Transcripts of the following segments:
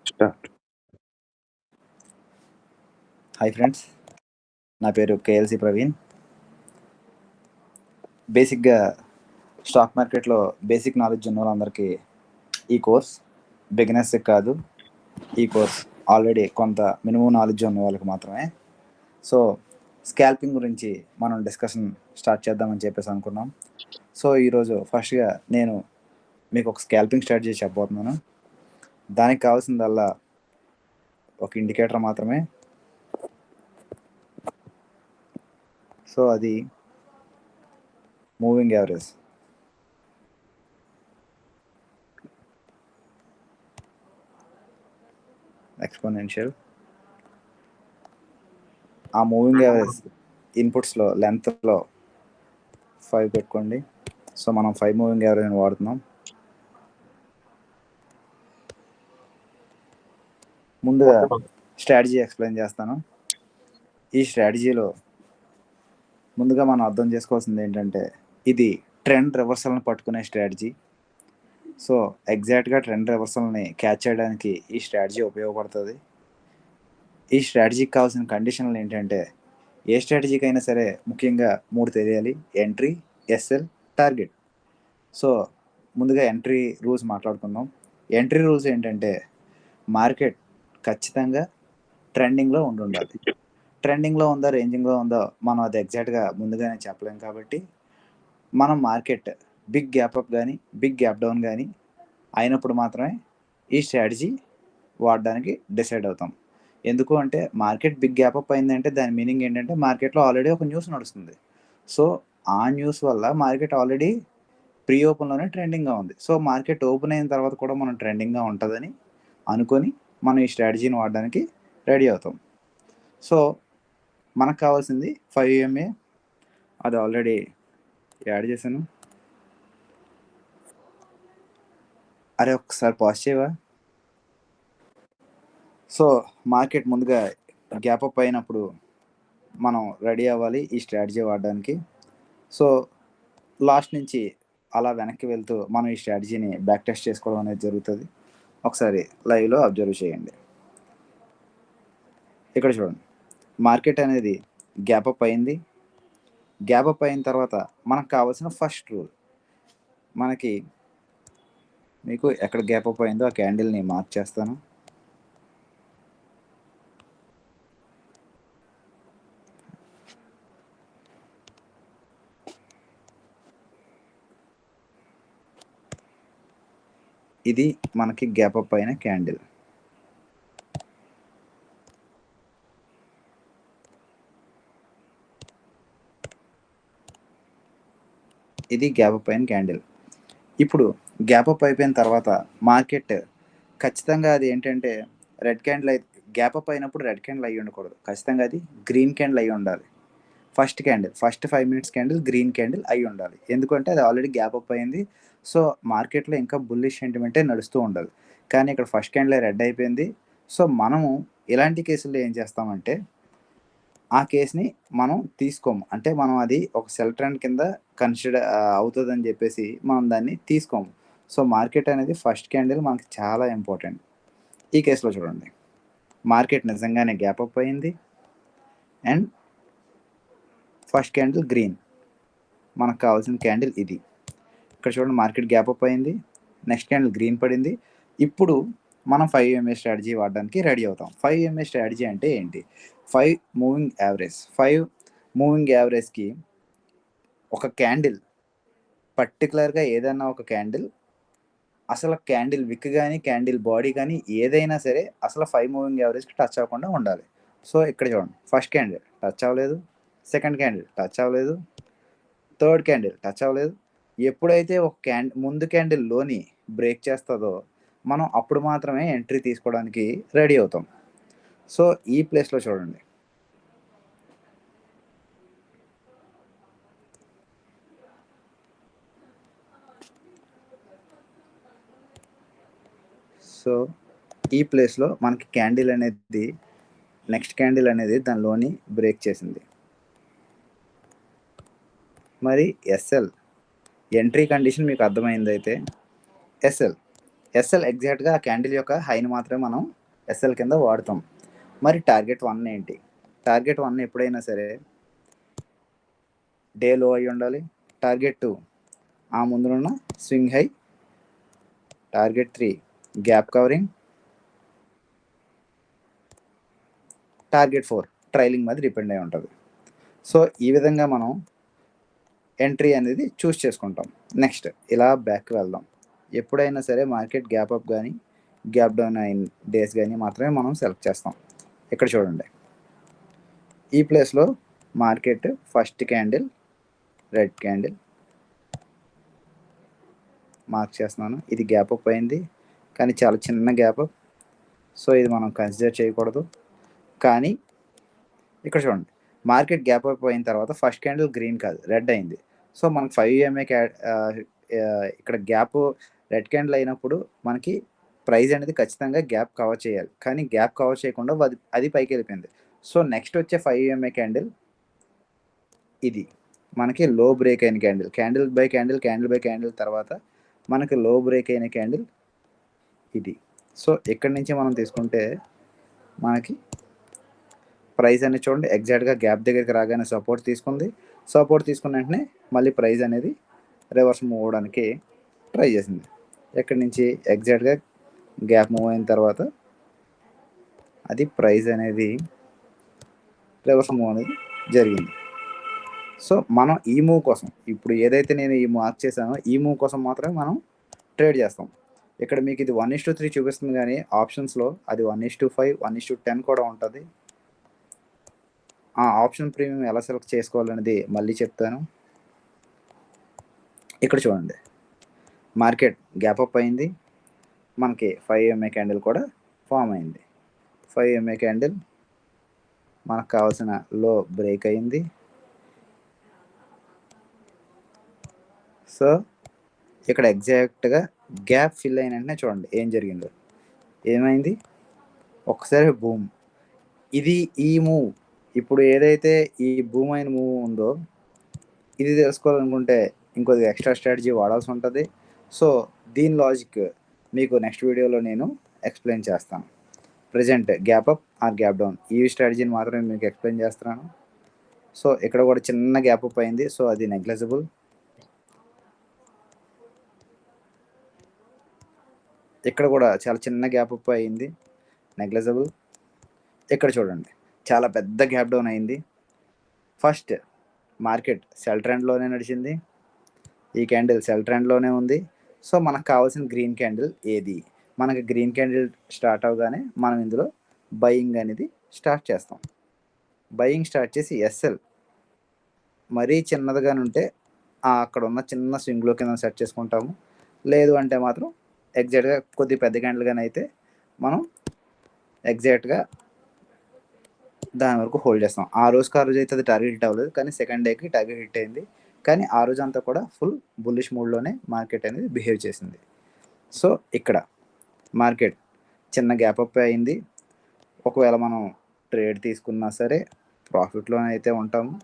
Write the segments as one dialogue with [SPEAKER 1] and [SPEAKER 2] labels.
[SPEAKER 1] Start.
[SPEAKER 2] Hi friends, నా పేరు కేఎల్సి ప్రవీణ్. బేసిక్గా స్టాక్ మార్కెట్లో బేసిక్ నాలెడ్జ్ ఉన్న వాళ్ళందరికీ ఈ కోర్స్ బిగినర్స్కి కాదు. ఈ కోర్స్ ఆల్రెడీ కొంత మినిమం నాలెడ్జ్ ఉన్న వాళ్ళకి మాత్రమే. సో స్కాల్పింగ్ గురించి మనం డిస్కషన్ స్టార్ట్ చేద్దామని చెప్పేసి అనుకున్నాం. సో ఈరోజు ఫస్ట్గా నేను మీకు ఒక స్కాల్పింగ్ స్టార్ట్ చేసి చెప్పబోతున్నాను. దానికి కావాల్సిందల్లా ఒక ఇండికేటర్ మాత్రమే. సో అది మూవింగ్ యావరేజ్. ఎక్స్పోనెన్షియల్. ఆ మూవింగ్ యావరేజ్ ఇన్పుట్స్లో లెంత్లో 5 పెట్టుకోండి. సో మనం 5 మూవింగ్ యావరేజ్ వాడుతున్నాం. ముందుగా స్ట్రాటజీ ఎక్స్ప్లెయిన్ చేస్తాను. ఈ స్ట్రాటజీలో ముందుగా మనం అర్థం చేసుకోవాల్సింది ఏంటంటే ఇది ట్రెండ్ రివర్సల్ని పట్టుకునే స్ట్రాటజీ. సో ఎగ్జాక్ట్గా ట్రెండ్ రివర్సల్ని క్యాచ్ చేయడానికి ఈ స్ట్రాటజీ ఉపయోగపడుతుంది. ఈ స్ట్రాటజీకి కావాల్సిన కండిషన్లు ఏంటంటే ఏ స్ట్రాటజీకి అయినా సరే ముఖ్యంగా 3 తెలియాలి: ఎంట్రీ, ఎస్ఎల్, టార్గెట్. సో ముందుగా ఎంట్రీ రూల్స్ మాట్లాడుకుందాం. ఎంట్రీ రూల్స్ ఏంటంటే మార్కెట్ ఖచ్చితంగా ట్రెండింగ్లో ఉండాలి. ట్రెండింగ్లో ఉందో రేంజింగ్లో ఉందో మనం అది ఎగ్జాక్ట్గా ముందుగానే చెప్పలేం. కాబట్టి మనం మార్కెట్ బిగ్ గ్యాప్ అప్ కానీ బిగ్ గ్యాప్ డౌన్ కానీ అయినప్పుడు మాత్రమే ఈ స్ట్రాటజీ వాడడానికి డిసైడ్ అవుతాం. ఎందుకు అంటే మార్కెట్ బిగ్ గ్యాప్ అప్ అయిందంటే దాని మీనింగ్ ఏంటంటే మార్కెట్లో ఆల్రెడీ ఒక న్యూస్ నడుస్తుంది. సో ఆ న్యూస్ వల్ల మార్కెట్ ఆల్రెడీ ప్రీ ఓపెన్లోనే ట్రెండింగ్గా ఉంది. సో మార్కెట్ ఓపెన్ అయిన తర్వాత కూడా మనం ట్రెండింగ్గా ఉంటుందని అనుకొని మనం ఈ స్ట్రాటజీని వాడడానికి రెడీ అవుతాం. సో మనకు కావాల్సింది 5 EMA. అది ఆల్రెడీ యాడ్ చేశాను. అరే ఒకసారి పాజ్ చేయవా? సో మార్కెట్ ముందుగా గ్యాప్ అప్ అయినప్పుడు మనం రెడీ అవ్వాలి ఈ స్ట్రాటజీ వాడడానికి. సో లాస్ట్ నుంచి అలా వెనక్కి వెళ్తూ మనం ఈ స్ట్రాటజీని బ్యాక్ టెస్ట్ చేసుకోవడం అనేది జరుగుతుంది. ఒకసారి లైవ్లో అబ్జర్వ్ చేయండి. ఇక్కడ చూడండి, మార్కెట్ అనేది గ్యాప్ అప్ అయింది. గ్యాప్ అప్ అయిన తర్వాత మనకు కావాల్సిన ఫస్ట్ రూల్, మీకు ఎక్కడ గ్యాప్ అప్ అయిందో ఆ క్యాండిల్ని మార్క్ చేస్తాను. ఇది మనకి గ్యాప్ అప్ అయిన క్యాండిల్. ఇది గ్యాప్ అప్ అయిన క్యాండిల్. ఇప్పుడు గ్యాప్ అప్ అయిపోయిన తర్వాత మార్కెట్ ఖచ్చితంగా అది ఏంటంటే రెడ్ క్యాండిల్ గ్యాప్ అప్ అయినప్పుడు రెడ్ క్యాండిల్ అయ్యి ఉండకూడదు. ఖచ్చితంగా అది గ్రీన్ క్యాండిల్ అయ్యి ఉండాలి. First 5 minutes candle green candle అయ్యి ఉండాలి. ఎందుకంటే అది ఆల్రెడీ గ్యాప్ అప్ అయింది. సో మార్కెట్లో ఇంకా బుల్లిష్ సెంటిమెంటే నడుస్తూ ఉండదు. కానీ ఇక్కడ ఫస్ట్ క్యాండిల్ రెడ్ అయిపోయింది. సో మనము ఇలాంటి కేసుల్లో ఏం చేస్తామంటే ఆ కేసుని మనం తీసుకోము. అంటే మనం అది ఒక సెల్ ట్రెండ్ కింద కన్సిడర్ అవుతుందని చెప్పేసి మనం దాన్ని తీసుకోము. సో మార్కెట్ అనేది ఫస్ట్ క్యాండిల్ మనకి చాలా ఇంపార్టెంట్. ఈ కేసులో చూడండి, మార్కెట్ నిజంగానే గ్యాప్ అప్ అయింది అండ్ ఫస్ట్ క్యాండిల్ గ్రీన్. మనకు కావాల్సిన క్యాండిల్ ఇది. ఇక్కడ చూడండి, మార్కెట్ గ్యాప్ అప్ అయింది, నెక్స్ట్ క్యాండిల్ గ్రీన్ పడింది. ఇప్పుడు మనం 5 EMA స్ట్రాటజీ వాడడానికి రెడీ అవుతాం. 5 EMA స్ట్రాటజీ అంటే ఏంటి? 5 మూవింగ్ యావరేజ్. 5 మూవింగ్ యావరేజ్కి ఒక క్యాండిల్, పర్టికులర్గా ఏదైనా ఒక క్యాండిల్, అసలు క్యాండిల్ విక్ కానీ క్యాండిల్ బాడీ కానీ ఏదైనా సరే అసలు 5 మూవింగ్ యావరేజ్కి టచ్ అవ్వకుండా ఉండాలి. సో ఇక్కడ చూడండి, ఫస్ట్ క్యాండిల్ టచ్ అవ్వలేదు, సెకండ్ క్యాండిల్ టచ్ అవ్వలేదు, థర్డ్ క్యాండిల్ టచ్ అవ్వలేదు. ఎప్పుడైతే ఒక ముందు క్యాండిల్లోని బ్రేక్ చేస్తుందో మనం అప్పుడు మాత్రమే ఎంట్రీ తీసుకోవడానికి రెడీ అవుతాం. సో ఈ ప్లేస్లో చూడండి, సో ఈ ప్లేస్లో మనకి క్యాండిల్ అనేది, నెక్స్ట్ క్యాండిల్ అనేది దానిలోని బ్రేక్ చేసింది. మరి ఎస్ఎల్ ఎంట్రీ కండిషన్ మీకు అర్థమైంది. అయితే ఎస్ఎల్ ఎగ్జాక్ట్గా ఆ క్యాండిల్ యొక్క హైని మాత్రమే మనం ఎస్ఎల్ కింద వాడతాం. మరి టార్గెట్ 1 ఏంటి? టార్గెట్ 1 ఎప్పుడైనా సరే డే లో అయి ఉండాలి. టార్గెట్ 2 ఆ ముందున్న swing high. Target 3 gap covering. Target 4 trailing మీద డిపెండ్ అయి ఉంటుంది. సో ఈ విధంగా మనం ఎంట్రీ అనేది చూస్ చేసుకుంటాం. నెక్స్ట్ ఇలా బ్యాక్ వెళ్దాం. ఎప్పుడైనా సరే మార్కెట్ గ్యాప్ అప్ కానీ గ్యాప్ డౌన్ అయిన డేస్ కానీ మాత్రమే మనం సెలెక్ట్ చేస్తాం. ఇక్కడ చూడండి, ఈ ప్లేస్లో market first candle red candle mark చేస్తున్నాను. ఇది గ్యాప్ అప్ అయింది కానీ చాలా చిన్న గ్యాప్ అప్. సో ఇది మనం కన్సిడర్ చేయకూడదు. కానీ ఇక్కడ చూడండి, మార్కెట్ గ్యాప్ అప్ అయిన తర్వాత ఫస్ట్ క్యాండిల్ గ్రీన్ కాదు రెడ్ అయింది. సో మనకు 5 EMA ఇక్కడ గ్యాప్ రెడ్ క్యాండిల్ అయినప్పుడు మనకి ప్రైస్ అనేది ఖచ్చితంగా గ్యాప్ కవర్ చేయాలి. కానీ గ్యాప్ కవర్ చేయకుండా అది పైకి వెళ్ళిపోయింది. సో నెక్స్ట్ వచ్చే 5 EMA క్యాండిల్ ఇది మనకి లో బ్రేక్ అయిన candle. Candle by candle, candle by candle తర్వాత మనకి లో బ్రేక్ అయిన క్యాండిల్ ఇది. సో ఇక్కడి నుంచి మనం తీసుకుంటే మనకి ప్రైస్ అనేది చూడండి ఎగ్జాక్ట్గా గ్యాప్ దగ్గరికి రాగానే సపోర్ట్ తీసుకుంది. సపోర్ట్ తీసుకున్న వెంటనే మళ్ళీ ప్రైస్ అనేది రివర్స్ మూవ్ అవ్వడానికి ట్రై చేసింది. ఎక్కడి నుంచి ఎగ్జాక్ట్గా గ్యాప్ మూవ్ అయిన తర్వాత అది ప్రైస్ అనేది రివర్స్ మూవ్ అనేది జరిగింది. సో మనం ఈ మూవ్ కోసం ఇప్పుడు ఏదైతే నేను ఈ మార్క్ చేశానో ఈ మూవ్ కోసం మాత్రమే మనం ట్రేడ్ చేస్తాం. ఇక్కడ మీకు ఇది 1:3 చూపిస్తుంది కానీ ఆప్షన్స్లో అది 1:5, 1:10 కూడా ఉంటుంది. ఆ ఆప్షన్ ప్రీమియం ఎలా సెలెక్ట్ చేసుకోవాలనేది మళ్ళీ చెప్తాను. ఇక్కడ చూడండి, మార్కెట్ గ్యాప్ అప్ అయింది, మనకి 5 EMA క్యాండిల్ కూడా ఫామ్ అయింది. 5 EMA క్యాండిల్ మనకు కావాల్సిన లో బ్రేక్ అయింది. సో ఇక్కడ ఎగ్జాక్ట్గా గ్యాప్ ఫిల్ అయిన వెంటనే చూడండి ఏం జరిగిందో. ఏమైంది, ఒకసారి బూమ్. ఇది ఈ మూవ్ ఇప్పుడు ఏదైతే ఈ బూమ్ అయిన మూవ్ ఉందో ఇది తెలుసుకోవాలనుకుంటే ఇంకొద్ది ఎక్స్ట్రా స్ట్రాటజీ వాడాల్సి ఉంటుంది. సో దీని లాజిక్ మీకు నెక్స్ట్ వీడియోలో నేను ఎక్స్ప్లెయిన్ చేస్తాను. Present gap up or gap down ఈ స్ట్రాటజీని మాత్రమే మీకు ఎక్స్ప్లెయిన్ చేస్తున్నాను. సో ఇక్కడ కూడా చిన్న గ్యాప్ అప్ అయింది. సో అది నెగ్లెజిబుల్. ఇక్కడ కూడా చాలా చిన్న గ్యాప్ అప్ అయింది, నెగ్లెజిబుల్. ఇక్కడ చూడండి చాలా పెద్ద గ్యాప్ డౌన్ అయింది. ఫస్ట్ మార్కెట్ సెల్ ట్రెండ్లోనే నడిచింది, ఈ క్యాండిల్ సెల్ ట్రెండ్లోనే ఉంది. సో మనకు కావాల్సిన గ్రీన్ క్యాండిల్ ఏది? మనకి గ్రీన్ క్యాండిల్ స్టార్ట్ అవగానే మనం ఇందులో బయింగ్ అనేది స్టార్ట్ చేస్తాం. బయింగ్ స్టార్ట్ చేసి ఎస్ఎల్ మరీ చిన్నదిగానే ఉంటే అక్కడ ఉన్న చిన్న స్వింగ్లో కింద సెట్ చేసుకుంటాము. లేదు అంటే మాత్రం ఎగ్జాక్ట్గా కొద్ది పెద్ద క్యాండిల్గానే అయితే మనం ఎగ్జాక్ట్గా దాని వరకు హోల్డ్ చేస్తాం. ఆ రోజుకి ఆ రోజు అయితే అది టార్గెట్ హిట్ అవ్వలేదు, కానీ సెకండ్ డేకి టార్గెట్ హిట్ అయింది. కానీ ఆ రోజు అంతా కూడా ఫుల్ బుల్లిష్ మూడ్లోనే మార్కెట్ అనేది బిహేవ్ చేసింది. సో ఇక్కడ మార్కెట్ చిన్న గ్యాప్ అప్ అయింది. ఒకవేళ మనం ట్రేడ్ తీసుకున్నా సరే ప్రాఫిట్లోనే అయితే ఉంటాము.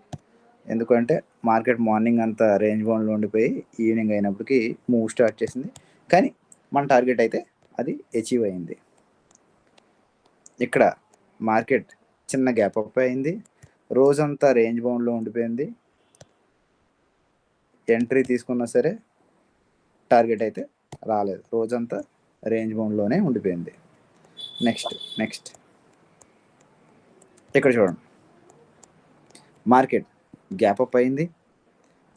[SPEAKER 2] ఎందుకంటే మార్కెట్ మార్నింగ్ అంతా రేంజ్ బౌండ్లో ఉండిపోయి ఈవినింగ్ అయినప్పటికీ మూవ్ స్టార్ట్ చేసింది. కానీ మన టార్గెట్ అయితే అది అచీవ్ అయింది. ఇక్కడ మార్కెట్ చిన్న గ్యాప్ అప్ అయింది, రోజంతా రేంజ్ బౌండ్లో ఉండిపోయింది. ఎంట్రీ తీసుకున్నా సరే టార్గెట్ అయితే రాలేదు, రోజంతా రేంజ్ బౌండ్లోనే ఉండిపోయింది. నెక్స్ట్ ఇక్కడ చూడండి, మార్కెట్ గ్యాప్ అప్ అయింది.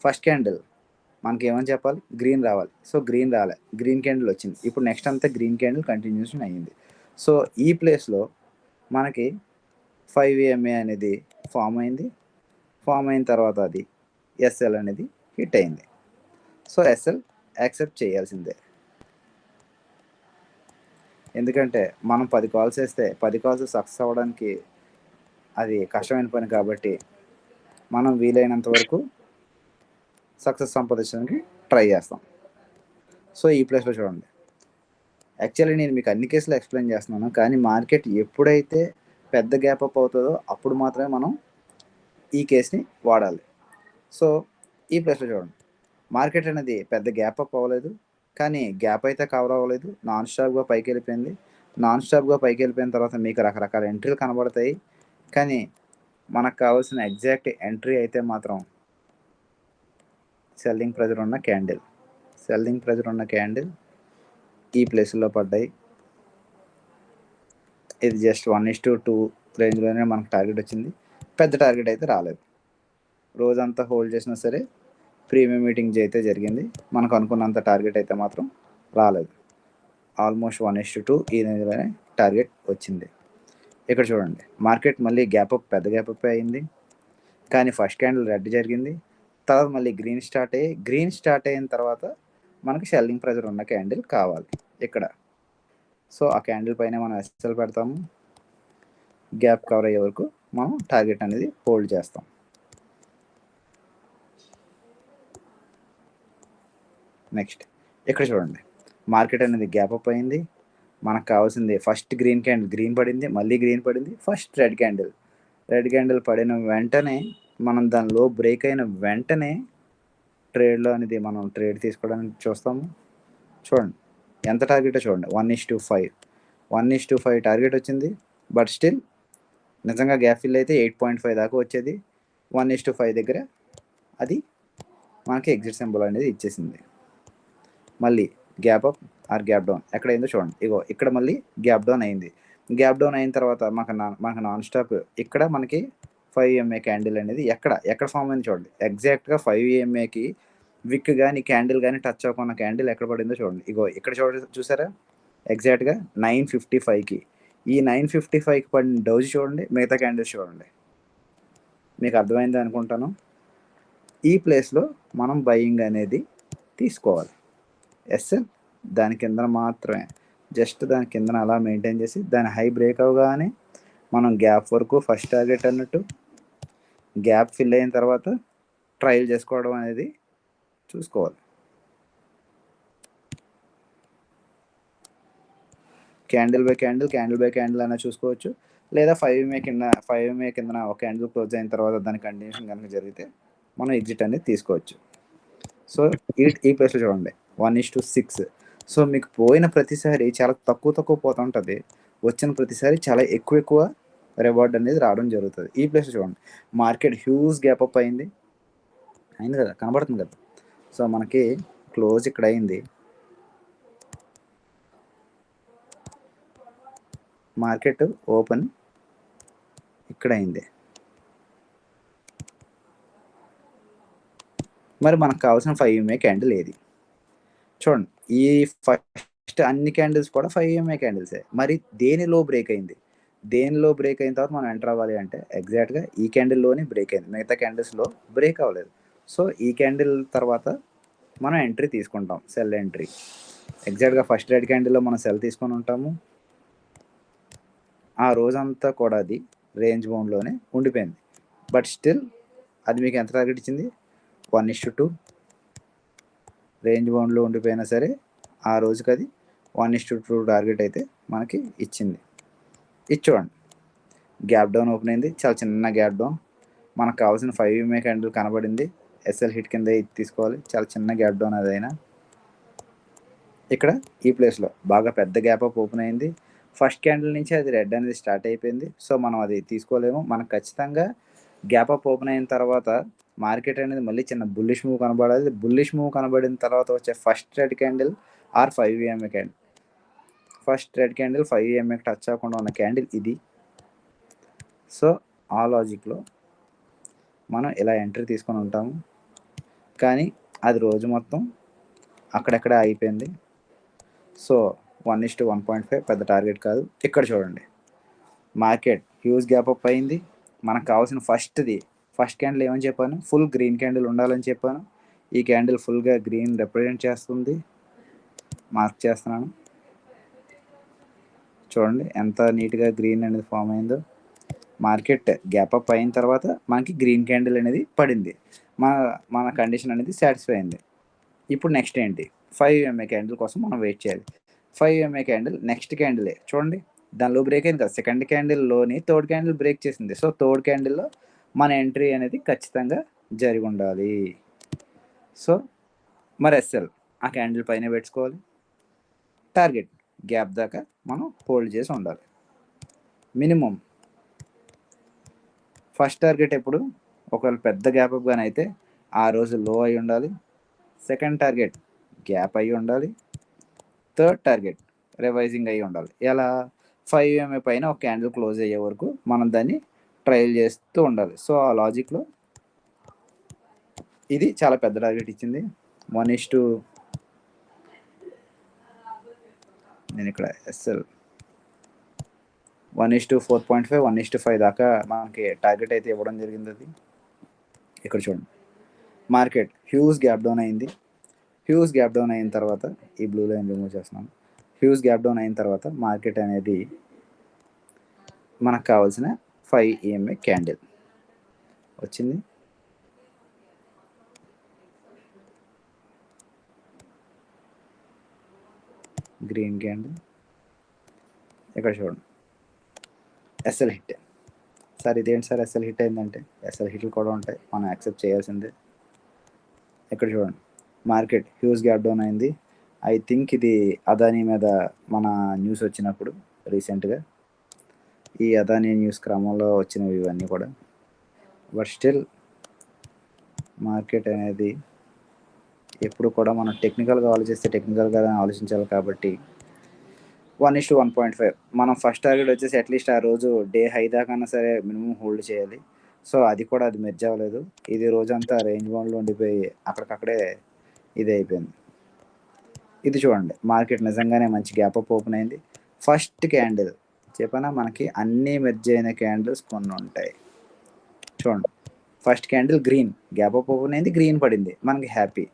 [SPEAKER 2] ఫస్ట్ క్యాండిల్ మనకి ఏమని చెప్పాలి, గ్రీన్ రావాలి. సో గ్రీన్ రాలే, గ్రీన్ క్యాండిల్ వచ్చింది. ఇప్పుడు నెక్స్ట్ అంతా గ్రీన్ క్యాండిల్ కంటిన్యూషన్ అయ్యింది. సో ఈ ప్లేస్లో మనకి 5 EMA అనేది ఫామ్ అయింది. ఫామ్ అయిన తర్వాత అది ఎస్ఎల్ అనేది హిట్ అయింది. సో ఎస్ఎల్ యాక్సెప్ట్ చేయాల్సిందే. ఎందుకంటే మనం 10 కాల్స్ వేస్తే 10 కాల్స్ సక్సెస్ అవ్వడానికి అది కష్టమైన పని కాబట్టి మనం వీలైనంత వరకు సక్సెస్ సంపాదించడానికి ట్రై చేస్తాం. సో ఈ ప్లేస్లో చూడండి, యాక్చువల్లీ నేను మీకు అన్ని కేసులు ఎక్స్ప్లెయిన్ చేస్తున్నాను, కానీ మార్కెట్ ఎప్పుడైతే పెద్ద గ్యాప్ అప్ అవుతుందో అప్పుడు మాత్రమే మనం ఈ కేసుని వాడాలి. సో ఈ ప్లేస్లో చూడండి, మార్కెట్ అనేది పెద్ద గ్యాప్ అప్ అవ్వలేదు, కానీ గ్యాప్ అయితే కవర్ అవ్వలేదు, నాన్ స్టాప్గా పైకి వెళ్ళిపోయింది. నాన్ స్టాప్గా పైకి వెళ్ళిపోయిన తర్వాత మీకు రకరకాల ఎంట్రీలు కనబడతాయి, కానీ మనకు కావాల్సిన ఎగ్జాక్ట్ ఎంట్రీ అయితే మాత్రం సెల్లింగ్ ప్రెజర్ ఉన్న క్యాండిల్, సెల్లింగ్ ప్రెజర్ ఉన్న క్యాండిల్ ఈ ప్లేస్లో పడ్డాయి. ఇది జస్ట్ 1:2 రేంజ్లోనే మనకు టార్గెట్ వచ్చింది, పెద్ద టార్గెట్ అయితే రాలేదు. రోజంతా హోల్డ్ చేసినా సరే ప్రీమియం మీటింగ్ అయితే జరిగింది, మనకు అనుకున్నంత టార్గెట్ అయితే మాత్రం రాలేదు. ఆల్మోస్ట్ 1:2 ఈ రేంజ్లోనే టార్గెట్ వచ్చింది. ఇక్కడ చూడండి, మార్కెట్ మళ్ళీ గ్యాప్ అప్, పెద్ద గ్యాప్ అప్ అయింది, కానీ ఫస్ట్ క్యాండిల్ రెడ్ జరిగింది, తర్వాత మళ్ళీ గ్రీన్ స్టార్ట్ అయిన తర్వాత మనకి సెల్లింగ్ ప్రెజర్ ఉన్న క్యాండిల్ కావాలి ఇక్కడ. సో ఆ క్యాండిల్ పైన మనం ఎస్ఎల్ పెడతాము, గ్యాప్ కవర్ అయ్యే వరకు మనం టార్గెట్ అనేది హోల్డ్ చేస్తాం. నెక్స్ట్ ఇక్కడ చూడండి, మార్కెట్ అనేది గ్యాప్ అప్ అయింది, మనకు కావాల్సింది ఫస్ట్ గ్రీన్ క్యాండిల్ గ్రీన్ పడింది, మళ్ళీ గ్రీన్ పడింది, ఫస్ట్ రెడ్ క్యాండిల్ పడిన వెంటనే మనం దానిలో బ్రేక్ అయిన వెంటనే ట్రేడ్లో అనేది మనం ట్రేడ్ తీసుకోవడానికి చూస్తాము. చూడండి ఎంత టార్గెట్ చూడండి, 1:5 టార్గెట్ వచ్చింది, బట్ స్టిల్ నిజంగా గ్యాప్ ఫిల్ అయితే 8.5 దాకా వచ్చేది. 1:5 దగ్గర అది మనకి ఎగ్జిట్ సింబల్ అనేది ఇచ్చేసింది. మళ్ళీ gap up or gap down ఎక్కడైందో చూడండి, ఇగో ఇక్కడ మళ్ళీ గ్యాప్ డౌన్ అయింది. గ్యాప్ డౌన్ అయిన తర్వాత మనకు నాన్ స్టాప్ ఇక్కడ మనకి 5 EMA క్యాండిల్ అనేది ఎక్కడ ఫామ్ అయింది చూడండి, ఎగ్జాక్ట్గా 5 EMAకి విక్ కానీ క్యాండిల్ కానీ టచ్ అవ్వకున్న క్యాండిల్ ఎక్కడ పడిందో చూడండి, ఇగో ఇక్కడ చూసారా ఎగ్జాక్ట్గా 9:55కి. ఈ 9:55కి పడిన డౌజ్ చూడండి, మిగతా క్యాండిల్స్ చూడండి, మీకు అర్థమైంది అనుకుంటాను. ఈ ప్లేస్లో మనం బయింగ్ అనేది తీసుకోవాలి. ఎస్ఎల్ దాని కింద మాత్రమే, జస్ట్ దాని కింద అలా మెయింటైన్ చేసి దాని హై బ్రేక్ అవగానే మనం గ్యాప్ వరకు ఫస్ట్ టార్గెట్ అన్నట్టు గ్యాప్ ఫిల్ అయిన తర్వాత ట్రయల్ చేసుకోవడం అనేది చూసుకోవాలి. క్యాండిల్ బై క్యాండిల్ అయినా చూసుకోవచ్చు, లేదా 5 EMA కింద ఒక క్యాండిల్ క్లోజ్ అయిన తర్వాత దాని కంటిన్యూషన్ కనుక జరిగితే మనం ఎగ్జిట్ అనేది తీసుకోవచ్చు. సో ఈ ప్లేస్లో చూడండి 1:6. సో మీకు పోయిన ప్రతిసారి చాలా తక్కువ పోతుంటుంది, వచ్చిన ప్రతిసారి చాలా ఎక్కువ రివార్డ్ అనేది రావడం జరుగుతుంది. ఈ ప్లేస్లో చూడండి, మార్కెట్ హ్యూజ్ గ్యాప్ అప్ అయింది కదా, కనబడుతుంది కదా. సో మనకి క్లోజ్ ఇక్కడ అయింది, మార్కెట్ ఓపెన్ ఇక్కడ అయింది. మరి మనకు కావాల్సిన 5 EMA క్యాండిల్ ఏది చూడండి, ఈ ఫస్ట్ అన్ని క్యాండిల్స్ కూడా 5 EMA క్యాండిల్సే. మరి దేనిలో బ్రేక్ అయింది, దేనిలో బ్రేక్ అయిన తర్వాత మనం ఎంటర్ అవ్వాలి అంటే ఎగ్జాక్ట్గా ఈ క్యాండిల్లోనే బ్రేక్ అయింది, మిగతా క్యాండిల్స్లో బ్రేక్ అవ్వలేదు. సో ఈ క్యాండిల్ తర్వాత మనం ఎంట్రీ తీసుకుంటాం, సెల్ ఎంట్రీ. ఎగ్జాక్ట్గా ఫస్ట్ రెడ్ క్యాండిల్లో మనం సెల్ తీసుకొని ఉంటాము. ఆ రోజంతా కూడా అది రేంజ్ బౌండ్లోనే ఉండిపోయింది, బట్ స్టిల్ అది మీకు ఎంత టార్గెట్ ఇచ్చింది, 1:2 రేంజ్ బౌండ్లో ఉండిపోయినా సరే ఆ రోజుకి అది 1:2 టార్గెట్ అయితే మనకి ఇచ్చింది. ఇది చూడండి, గ్యాప్ డౌన్ ఓపెన్ అయింది, చాలా చిన్న గ్యాప్ డౌన్, మనకు కావాల్సిన 5 EMA క్యాండిల్ కనబడింది, ఎస్ఎల్ హిట్ కింద ఇది తీసుకోవాలి, చాలా చిన్న గ్యాప్ డౌన్ అదైనా. ఇక్కడ ఈ ప్లేస్లో బాగా పెద్ద గ్యాప్ అప్ ఓపెన్ అయింది, ఫస్ట్ క్యాండిల్ నుంచి అది రెడ్ అనేది స్టార్ట్ అయిపోయింది. సో మనం అది తీసుకోలేము, మనకు ఖచ్చితంగా గ్యాప్ అప్ ఓపెన్ అయిన తర్వాత మార్కెట్ అనేది మళ్ళీ చిన్న బుల్లిష్ మూవ్ కనబడాలి. బుల్లిష్ మూవ్ కనబడిన తర్వాత వచ్చే first red candle or 5 EMA candle, first red candle 5 EMAకి టచ్ అవ్వకుండా ఉన్న క్యాండిల్ ఇది. సో ఆ లాజిక్లో మనం ఇలా ఎంట్రీ తీసుకొని ఉంటాము, కానీ అది రోజు మొత్తం అక్కడెక్కడ అయిపోయింది. సో 1:1.5 పెద్ద టార్గెట్ కాదు. ఇక్కడ చూడండి, మార్కెట్ హ్యూజ్ గ్యాప్ అప్ అయింది, మనకు కావాల్సిన ఫస్ట్ క్యాండిల్ ఏమని చెప్పాను, ఫుల్ గ్రీన్ క్యాండిల్ ఉండాలని చెప్పాను. ఈ క్యాండిల్ ఫుల్గా గ్రీన్ రిప్రజెంట్ చేస్తుంది, మార్క్ చేస్తున్నాను చూడండి ఎంత నీట్గా గ్రీన్ అనేది ఫామ్ అయిందో. మార్కెట్ గ్యాప్ అప్ అయిన తర్వాత మనకి గ్రీన్ క్యాండిల్ అనేది పడింది, మన కండిషన్ అనేది సాటిస్ఫై అయింది. ఇప్పుడు నెక్స్ట్ ఏంటి, 5 EMA క్యాండిల్ కోసం మనం వెయిట్ చేయాలి. 5 EMA క్యాండిల్ నెక్స్ట్ క్యాండిలే చూడండి, దానిలో బ్రేక్ అయింది కదా, సెకండ్ క్యాండిల్లోని థర్డ్ క్యాండిల్ బ్రేక్ చేసింది. సో థర్డ్ క్యాండిల్లో మన ఎంట్రీ అనేది ఖచ్చితంగా జరిగి ఉండాలి. సో మరి ఎస్ఎల్ ఆ క్యాండిల్ పైన పెట్టుకోవాలి, టార్గెట్ గ్యాప్ దాకా మనం హోల్డ్ చేసి ఉండాలి. మినిమం ఫస్ట్ టార్గెట్ ఎప్పుడు ఒకవేళ పెద్ద గ్యాప్ అప్ కానీ అయితే ఆ రోజు లో అయి ఉండాలి. సెకండ్ టార్గెట్ గ్యాప్ అయి ఉండాలి. థర్డ్ టార్గెట్ రివైజింగ్ అయి ఉండాలి. ఎలా 5 పైన ఒక క్యాండిల్ క్లోజ్ అయ్యే వరకు మనం దాన్ని ట్రయల్ చేస్తూ ఉండాలి. సో ఆ లాజిక్లో ఇది చాలా పెద్ద టార్గెట్ ఇచ్చింది. 1:, నేను ఇక్కడ ఎస్ఎల్ 1:4.5 1:5 దాకా మనకి టార్గెట్ అయితే ఇవ్వడం జరిగింది. అది ఇక్కడ చూడండి, మార్కెట్ హ్యూజ్ గ్యాప్ డౌన్ అయింది. హ్యూజ్ గ్యాప్ డౌన్ అయిన తర్వాత ఈ బ్లూ లైన్ రిమూవ్ చేస్తున్నాను. హ్యూజ్ గ్యాప్ డౌన్ అయిన తర్వాత మార్కెట్ అనేది మనకు కావాల్సిన 5 EMA క్యాండిల్ వచ్చింది. గ్రీన్ క్యాండిల్ ఇక్కడ చూడండి, ఎస్ఎల్ హిట్. సార్ ఇదేంటి సార్ ఎస్ఎల్ హిట్ అయిందంటే, ఎస్ఎల్ హిట్లు కూడా ఉంటాయి, మనం యాక్సెప్ట్ చేయాల్సిందే. ఇక్కడ చూడండి, మార్కెట్ హ్యూజ్ గ్యాప్ డౌన్ అయింది. ఐ థింక్ ఇది అదానీ మీద మన న్యూస్ వచ్చినప్పుడు రీసెంట్గా ఈ అదానీ న్యూస్ క్రమంలో వచ్చినవి ఇవన్నీ కూడా. బట్ స్టిల్ మార్కెట్ అనేది ఎప్పుడు కూడా మనం టెక్నికల్గా ఆలోచిస్తే టెక్నికల్గా ఆలోచించాలి. కాబట్టి 1:1.5 మనం ఫస్ట్ టార్గెట్ వచ్చేసి అట్లీస్ట్ ఆ రోజు డే హై దాకన్నా సరే మినిమం హోల్డ్ చేయాలి. సో అది కూడా అది మెర్జ్ అవ్వలేదు. ఇది రోజంతా రేంజ్ బౌండ్లో ఉండిపోయి అక్కడికక్కడే ఇది అయిపోయింది. ఇది చూడండి, మార్కెట్ నిజంగానే మంచి గ్యాప్ అప్ ఓపెన్ అయింది. ఫస్ట్ క్యాండిల్ చెప్పనా, మనకి అన్నీ మెర్జ్ అయిన క్యాండిల్స్ కొన్ని ఉంటాయి. చూడండి, first candle green gap up open అయింది, గ్రీన్ పడింది, మనకి హ్యాపీ.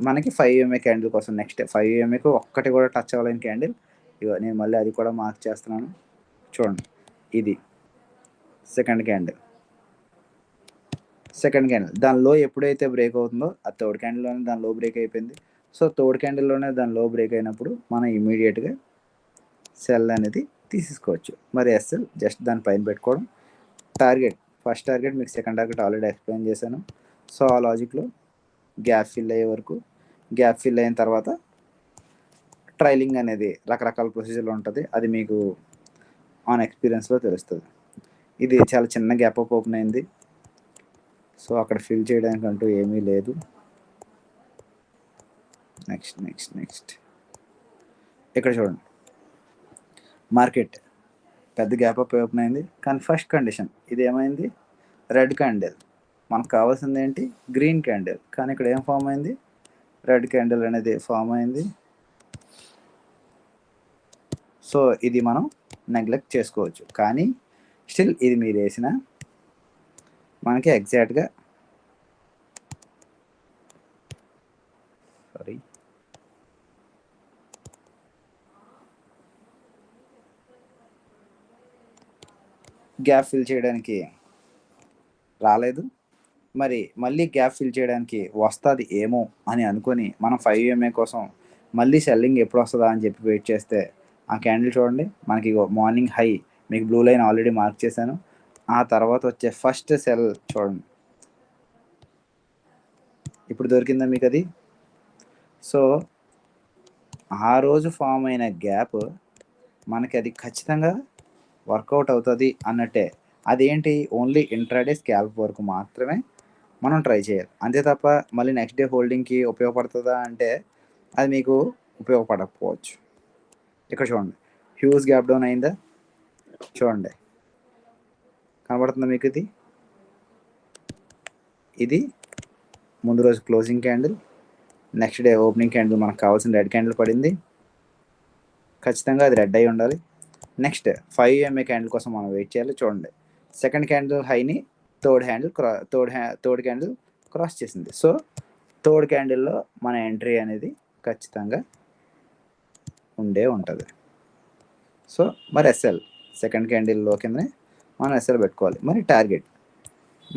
[SPEAKER 2] మనకి 5 EMA క్యాండిల్ కోసం నెక్స్ట్ 5 EMAకు ఒక్కటి కూడా టచ్ అవ్వలేని క్యాండిల్. ఇగో నేను మళ్ళీ అది కూడా మార్క్ చేస్తున్నాను. చూడండి, ఇది సెకండ్ క్యాండిల్ దాని లో ఎప్పుడైతే బ్రేక్ అవుతుందో ఆ థర్డ్ క్యాండిల్లోనే దాని లో బ్రేక్ అయిపోయింది. సో థర్డ్ క్యాండిల్లోనే దాని లో బ్రేక్ అయినప్పుడు మనం ఇమీడియట్గా సెల్ అనేది తీసేసుకోవచ్చు. మరి ఎస్ఎల్ జస్ట్ దాని పైన పెట్టుకోవడం. టార్గెట్ ఫస్ట్ టార్గెట్ మీకు సెకండ్ టార్గెట్ ఆల్రెడీ ఎక్స్ప్లెయిన్ చేశాను. సో ఆ లాజిక్లో గ్యాప్ ఫిల్ అయ్యే వరకు, గ్యాప్ ఫిల్ అయిన తర్వాత ట్రైలింగ్ అనేది రకరకాల ప్రొసీజర్లో ఉంటుంది, అది మీకు ఆన్ ఎక్స్పీరియన్స్లో తెలుస్తుంది. ఇది చాలా చిన్న గ్యాప్ అప్ ఓపెన్ అయింది. సో అక్కడ ఫిల్ చేయడానికి అంటూ ఏమీ లేదు. నెక్స్ట్ ఇక్కడ చూడండి, మార్కెట్ పెద్ద గ్యాప్ అప్ ఓపెన్ అయింది. కానీ ఫస్ట్ కండిషన్ ఇది ఏమైంది, రెడ్ క్యాండిల్. మనకు కావాల్సింది ఏంటి, గ్రీన్ క్యాండిల్. కానీ ఇక్కడ ఏం ఫామ్ అయింది, రెడ్ క్యాండిల్ అనేది ఫామ్ అయింది. సో ఇది మనం నెగ్లెక్ట్ చేసుకోవచ్చు. కానీ స్టిల్ ఇది మీరు వేసిన మనకి ఎగ్జాక్ట్గా గ్యాప్ ఫిల్ చేయడానికి రాలేదు. మరి మళ్ళీ గ్యాప్ ఫిల్ చేయడానికి వస్తుంది ఏమో అని అనుకొని మనం 5 EMA కోసం మళ్ళీ సెల్లింగ్ ఎప్పుడు వస్తుందా అని చెప్పి వెయిట్ చేస్తే ఆ క్యాండిల్ చూడండి, మనకి మార్నింగ్ హై మీకు బ్లూ లైన్ ఆల్రెడీ మార్క్ చేశాను. ఆ తర్వాత వచ్చే ఫస్ట్ సెల్ చూడండి, ఇప్పుడు దొరికిందా మీకు అది. సో ఆ రోజు ఫామ్ అయిన గ్యాప్ మనకి అది ఖచ్చితంగా వర్కౌట్ అవుతుంది అన్నట్టే. అదేంటి, ఓన్లీ ఇంట్రాడే స్కాల్ప్ వరకు మాత్రమే మనం ట్రై చేయాలి, అంతే తప్ప మళ్ళీ నెక్స్ట్ డే హోల్డింగ్కి ఉపయోగపడుతుందా అంటే అది మీకు ఉపయోగపడకపోవచ్చు. ఇక్కడ చూడండి, హ్యూజ్ గ్యాప్ డౌన్ అయిందా చూడండి, కనబడుతుందా మీకు. ఇది ముందు రోజు closing candle, next day opening candle మనకు కావాల్సిన రెడ్ క్యాండిల్ పడింది. ఖచ్చితంగా అది రెడ్ అయి ఉండాలి. నెక్స్ట్ 5 EMA క్యాండిల్ కోసం మనం వెయిట్ చేయాలి. చూడండి, సెకండ్ క్యాండిల్ హైని థర్డ్ క్యాండిల్ క్రాస్ చేసింది. సో థర్డ్ క్యాండిల్లో మన ఎంట్రీ అనేది ఖచ్చితంగా ఉంటుంది. సో మరి ఎస్ఎల్ సెకండ్ క్యాండిల్లో కిందనే మనం ఎస్ఎల్ పెట్టుకోవాలి. మరి టార్గెట్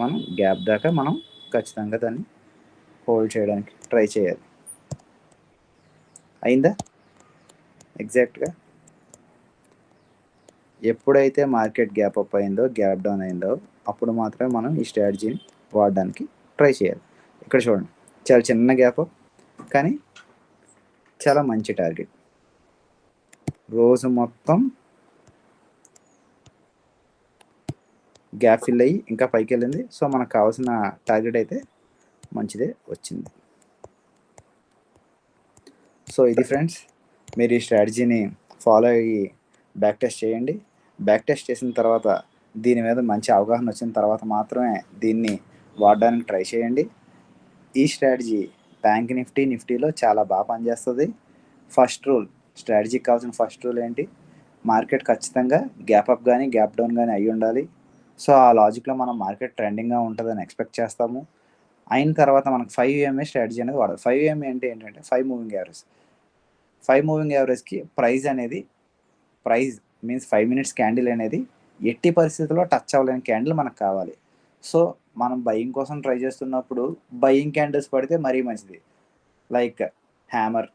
[SPEAKER 2] మనం గ్యాప్ దాకా మనం ఖచ్చితంగా దాన్ని హోల్డ్ చేయడానికి ట్రై చేయాలి. అయిందా ఎగ్జాక్ట్గా. ఎప్పుడైతే మార్కెట్ గ్యాప్ అప్ అయిందో గ్యాప్ డౌన్ అయిందో అప్పుడు మాత్రమే మనం ఈ స్ట్రాటజీని వాడడానికి ట్రై చేయాలి. ఇక్కడ చూడండి, చాలా చిన్న గ్యాప్ అప్ కానీ చాలా మంచి టార్గెట్. రోజు మొత్తం గ్యాప్ ఫిల్ అయ్యి ఇంకా పైకి వెళ్ళింది. సో మనకు కావాల్సిన టార్గెట్ అయితే మంచిదే వచ్చింది. సో ఇది ఫ్రెండ్స్, మీరు ఈ స్ట్రాటజీని ఫాలో అయ్యి బ్యాక్ టెస్ట్ చేయండి. బ్యాక్ టెస్ట్ చేసిన తర్వాత దీని మీద మంచి అవగాహన వచ్చిన తర్వాత మాత్రమే దీన్ని వాడడానికి ట్రై చేయండి. ఈ స్ట్రాటజీ బ్యాంక్ నిఫ్టీలో చాలా బాగా పనిచేస్తుంది. ఫస్ట్ రూల్, స్ట్రాటజీకి కావాల్సిన ఫస్ట్ రూల్ ఏంటి? మార్కెట్ ఖచ్చితంగా గ్యాప్ అప్ కానీ గ్యాప్ డౌన్ కానీ అయి ఉండాలి. సో ఆ లాజిక్లో మనం మార్కెట్ ట్రెండింగ్గా ఉంటుందని ఎక్స్పెక్ట్ చేస్తాము. అయిన తర్వాత మనకు 5 EMA స్ట్రాటజీ అనేది వాడాలి. 5 EMA అంటే ఏంటంటే 5 మూవింగ్ యావరేజ్. 5 మూవింగ్ యావరేజ్కి ప్రైస్ మీన్స్ 5 మినిట్స్ క్యాండిల్ అనేది ఎట్టి పరిస్థితుల్లో టచ్ అవ్వలేని క్యాండిల్ మనకు కావాలి. సో మనం బయింగ్ కోసం ట్రై చేస్తున్నప్పుడు బయింగ్ క్యాండిల్స్ పడితే మరీ మంచిది. లైక్ హ్యామర్,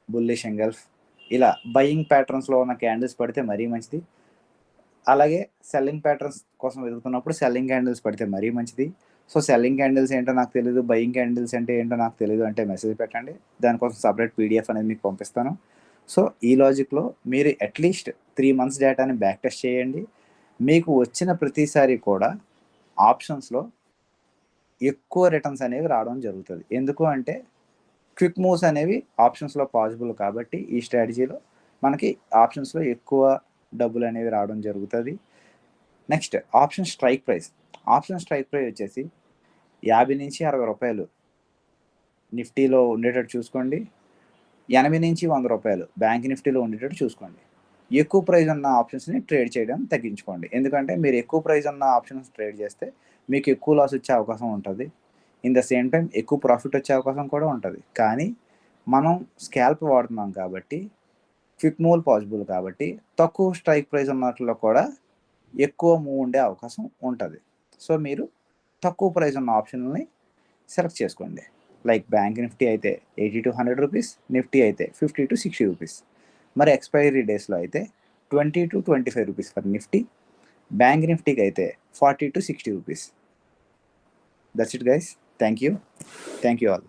[SPEAKER 2] బుల్లిష్ ఎంగల్ఫ్, ఇలా బయింగ్ ప్యాటర్న్స్లో ఉన్న క్యాండిల్స్ పడితే మరీ మంచిది. అలాగే సెల్లింగ్ ప్యాటర్న్స్ కోసం వెతుకుతున్నప్పుడు సెల్లింగ్ క్యాండిల్స్ పడితే మరీ మంచిది. సో సెల్లింగ్ క్యాండిల్స్ ఏంటో నాకు తెలియదు, బయింగ్ క్యాండిల్స్ అంటే ఏంటో నాకు తెలియదు అంటే మెసేజ్ పెట్టండి, దానికోసం సపరేట్ PDF అనేది మీకు పంపిస్తాను. సో ఈ లాజిక్లో మీరు అట్లీస్ట్ 3 months డేటాని బ్యాక్ టెస్ట్ చేయండి. మీకు వచ్చిన ప్రతిసారి కూడా ఆప్షన్స్లో ఎక్కువ రిటర్న్స్ అనేవి రావడం జరుగుతుంది. ఎందుకు అంటే క్విక్ మూవ్స్ అనేవి ఆప్షన్స్లో పాసిబుల్ కాబట్టి ఈ స్ట్రాటజీలో మనకి ఆప్షన్స్లో ఎక్కువ డబ్బులు అనేవి రావడం జరుగుతుంది. Next option strike price. Option strike price వచ్చేసి 50 నుంచి 60 రూపాయలు నిఫ్టీలో ఉండేటట్టు చూసుకోండి. 80 నుంచి 100 రూపాయలు బ్యాంక్ నిఫ్టీలో ఉండేటట్టు చూసుకోండి. ఎక్కువ ప్రైస్ ఉన్న ఆప్షన్స్ని ట్రేడ్ చేయడం తగ్గించుకోండి. ఎందుకంటే మీరు ఎక్కువ ప్రైస్ ఉన్న ఆప్షన్స్ ట్రేడ్ చేస్తే మీకు ఎక్కువ లాస్ వచ్చే అవకాశం ఉంటుంది. ఇన్ ద సేమ్ టైం ఎక్కువ ప్రాఫిట్ వచ్చే అవకాశం కూడా ఉంటుంది. కానీ మనం స్కాల్ప్ వాడుతున్నాం కాబట్టి క్విక్ మూవ్ పాసిబుల్ కాబట్టి తక్కువ స్ట్రైక్ ప్రైస్ ఉన్నట్లో కూడా ఎక్కువ మూవ్ ఉండే అవకాశం ఉంటుంది. సో మీరు తక్కువ ప్రైస్ ఉన్న ఆప్షన్ని సెలెక్ట్ చేసుకోండి. లైక్ బ్యాంక్ నిఫ్టీ అయితే 80 to 100 రూపీస్, నిఫ్టీ అయితే 50 to 60 రూపీస్. మరి ఎక్స్పైరీ డేస్లో అయితే 20 to 25 rupees for Nifty, bank నిఫ్టీకి అయితే 40 to 60 rupees. That's it guys. Thank you all.